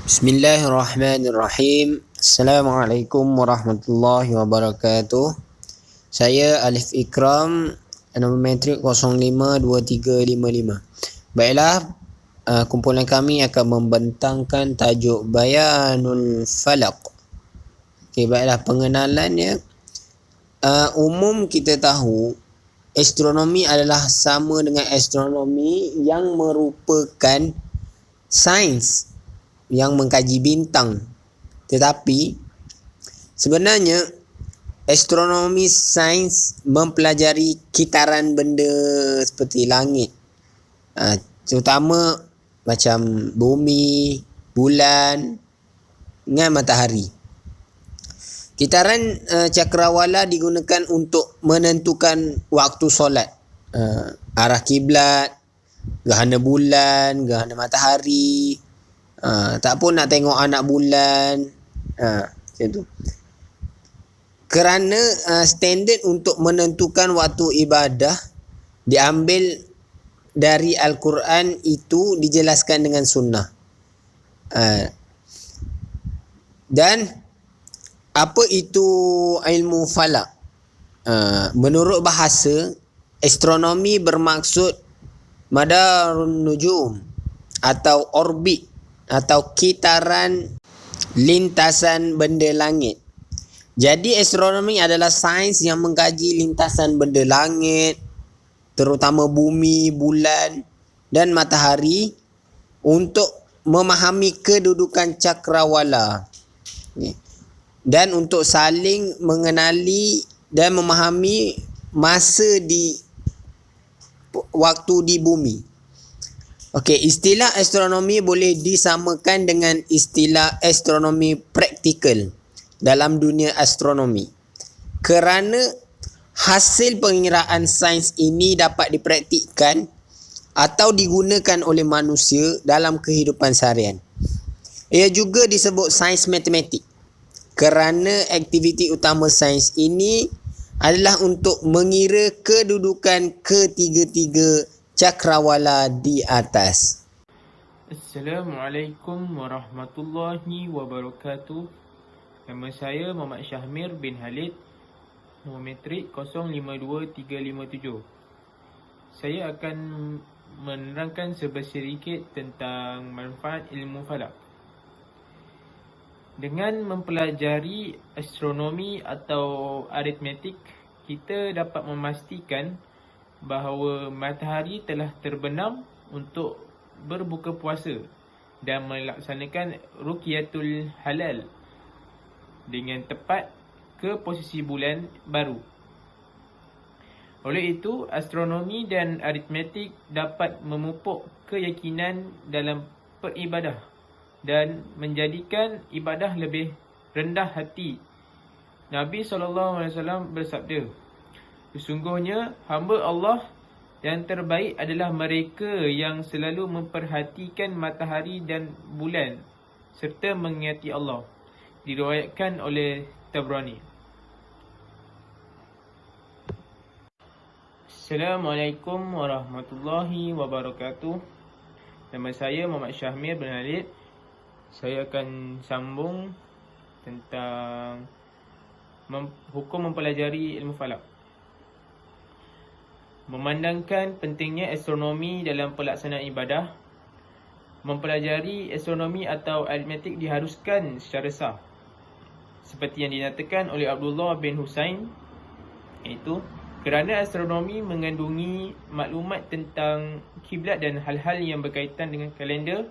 Bismillahirrahmanirrahim. Assalamualaikum warahmatullahi wabarakatuh. Saya Alif Ikram, nombor matrik 052355. Baiklah, kumpulan kami akan membentangkan tajuk Bayanul Falaq. Okey, baiklah, pengenalannya. Umum kita tahu astronomi adalah sama dengan astronomi yang merupakan sains yang mengkaji bintang. Tetapi sebenarnya astronomi sains mempelajari kitaran benda seperti langit, terutama macam bumi, bulan dengan matahari. Kitaran cakrawala digunakan untuk menentukan waktu solat, arah kiblat, gerhana bulan, gerhana matahari. Tak pun nak tengok anak bulan, macam tu. Kerana standard untuk menentukan waktu ibadah diambil dari Al-Quran, itu dijelaskan dengan sunnah. Dan apa itu ilmu falak? Menurut bahasa, astronomi bermaksud madarun nujum atau orbit atau kitaran lintasan benda langit. Jadi astronomi adalah sains yang mengkaji lintasan benda langit, terutama bumi, bulan dan matahari, untuk memahami kedudukan cakrawala dan untuk saling mengenali dan memahami masa di waktu di bumi. Okey, istilah astronomi boleh disamakan dengan istilah astronomi praktikal dalam dunia astronomi, kerana hasil pengiraan sains ini dapat dipraktikkan atau digunakan oleh manusia dalam kehidupan seharian. Ia juga disebut sains matematik kerana aktiviti utama sains ini adalah untuk mengira kedudukan ketiga-tiga cakrawala di atas. Assalamualaikum warahmatullahi wabarakatuh. Nama saya Muhammad Syahmir bin Halid, nombor matrik 052357. Saya akan menerangkan sedikit tentang manfaat ilmu falak. Dengan mempelajari astronomi atau aritmetik, kita dapat memastikan bahawa matahari telah terbenam untuk berbuka puasa dan melaksanakan Ruqyatul Halal dengan tepat ke posisi bulan baru. Oleh itu, astronomi dan aritmetik dapat memupuk keyakinan dalam beribadah dan menjadikan ibadah lebih rendah hati. Nabi SAW bersabda, "Sesungguhnya hamba Allah yang terbaik adalah mereka yang selalu memperhatikan matahari dan bulan serta mengingati Allah." Diriwayatkan oleh Tabrani. Assalamualaikum warahmatullahi wabarakatuh. Nama saya Muhammad Syahmir bin Halid. Saya akan sambung tentang hukum mempelajari ilmu falak. Memandangkan pentingnya astronomi dalam pelaksanaan ibadah, mempelajari astronomi atau aritmetik diharuskan secara sah, seperti yang dinyatakan oleh Abdullah bin Husain, iaitu kerana astronomi mengandungi maklumat tentang kiblat dan hal-hal yang berkaitan dengan kalender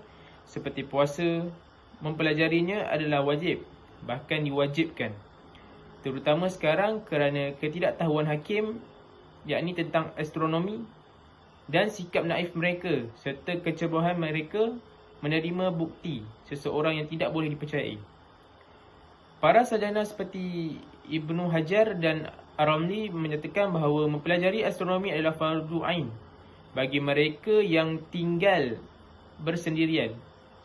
seperti puasa. Mempelajarinya adalah wajib, bahkan diwajibkan, terutama sekarang kerana ketidaktahuan hakim, yakni tentang astronomi, dan sikap naif mereka serta kecerobohan mereka menerima bukti seseorang yang tidak boleh dipercayai. Para sarjana seperti Ibnu Hajar dan Ar-Ramli menyatakan bahawa mempelajari astronomi adalah fardu ain bagi mereka yang tinggal bersendirian.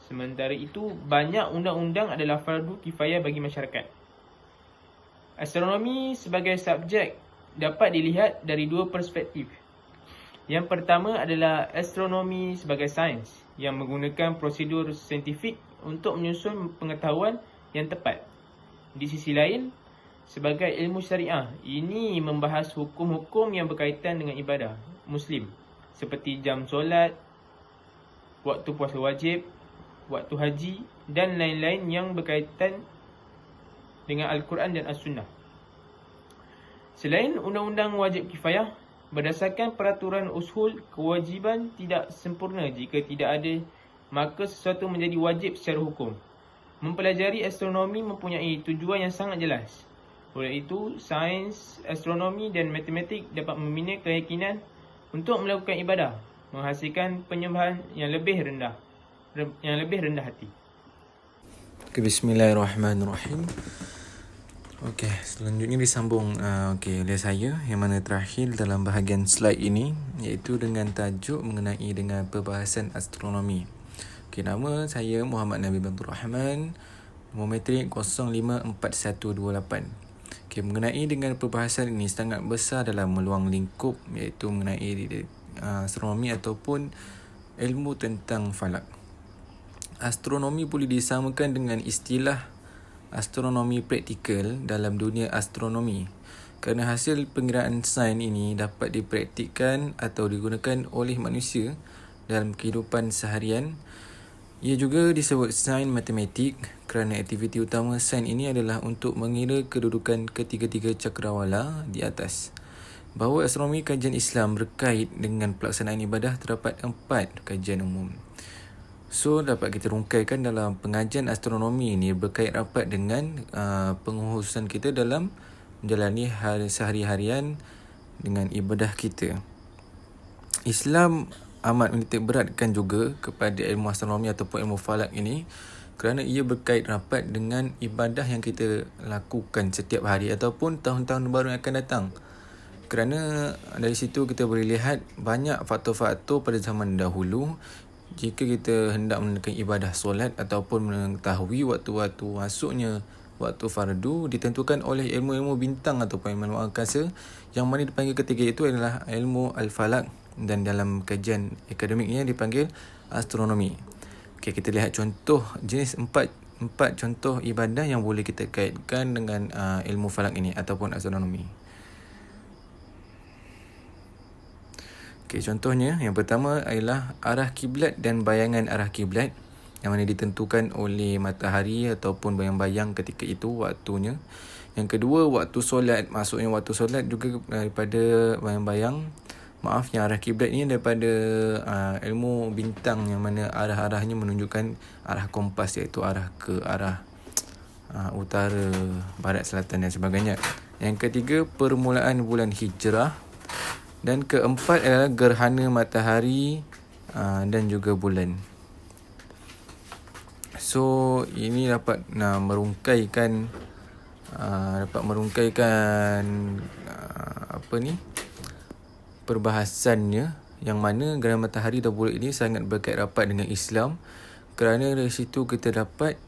Sementara itu, banyak undang-undang adalah fardu kifayah bagi masyarakat. Astronomi sebagai subjek dapat dilihat dari dua perspektif. Yang pertama adalah astronomi sebagai sains yang menggunakan prosedur saintifik untuk menyusun pengetahuan yang tepat. Di sisi lain, sebagai ilmu syariah, ini membahas hukum-hukum yang berkaitan dengan ibadah Muslim seperti jam solat, waktu puasa wajib, waktu haji dan lain-lain yang berkaitan dengan Al-Quran dan As-Sunnah. Selain undang-undang wajib kifayah, berdasarkan peraturan usul, kewajiban tidak sempurna jika tidak ada, maka sesuatu menjadi wajib secara hukum. Mempelajari astronomi mempunyai tujuan yang sangat jelas. Oleh itu, sains, astronomi dan matematik dapat membina keyakinan untuk melakukan ibadah, menghasilkan penyembahan yang lebih rendah hati. Okay, bismillahirrahmanirrahim. Okey, selanjutnya disambung oleh saya yang mana terakhir dalam bahagian slide ini, iaitu dengan tajuk mengenai dengan perbahasan astronomi. Okey, nama saya Muhammad Nabi Abdul Rahman, nombor matrik 054128. Okey, mengenai dengan perbahasan ini sangat besar dalam meluang lingkup, iaitu mengenai astronomi ataupun ilmu tentang falak. Astronomi boleh disamakan dengan istilah astronomi praktikal dalam dunia astronomi, kerana hasil pengiraan sains ini dapat dipraktikkan atau digunakan oleh manusia dalam kehidupan seharian. Ia juga disebut sains matematik kerana aktiviti utama sains ini adalah untuk mengira kedudukan ketiga-tiga cakrawala di atas. Bahawa astronomi kajian Islam berkait dengan pelaksanaan ibadah, terdapat 4 kajian umum. So, dapat kita rungkaikan dalam pengajian astronomi ini berkait rapat dengan pengkhususan kita dalam menjalani sehari-harian dengan ibadah kita. Islam amat menitik beratkan juga kepada ilmu astronomi ataupun ilmu falak ini kerana ia berkait rapat dengan ibadah yang kita lakukan setiap hari ataupun tahun-tahun baru yang akan datang. Kerana dari situ kita boleh lihat banyak faktor-faktor pada zaman dahulu. Jika kita hendak menunaikan ibadah solat ataupun mengetahui waktu-waktu masuknya waktu fardu, ditentukan oleh ilmu-ilmu bintang ataupun ilmu angkasa, yang mana dipanggil ketiga itu adalah ilmu al-falak, dan dalam kajian akademiknya dipanggil astronomi. Okey, kita lihat contoh jenis empat contoh ibadah yang boleh kita kaitkan dengan ilmu falak ini ataupun astronomi. Okay, contohnya yang pertama adalah arah kiblat dan bayangan arah kiblat, yang mana ditentukan oleh matahari ataupun bayang-bayang ketika itu waktunya. Yang kedua, waktu solat, maksudnya waktu solat juga daripada bayang-bayang. Yang arah kiblat ini daripada ilmu bintang, yang mana arah-arahnya menunjukkan arah kompas, iaitu arah ke arah utara, barat, selatan dan sebagainya. Yang ketiga, permulaan bulan hijrah. Dan keempat adalah gerhana matahari dan juga bulan. So, ini dapat merungkaikan perbahasannya, yang mana gerhana matahari dan bulan ini sangat berkait rapat dengan Islam, kerana dari situ kita dapat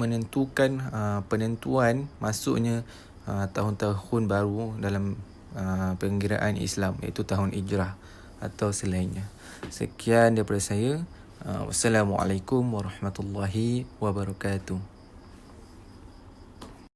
menentukan penentuan masuknya tahun-tahun baru dalam penggiraan Islam, iaitu tahun Hijrah atau selainnya. Sekian daripada saya. Wassalamualaikum warahmatullahi wabarakatuh.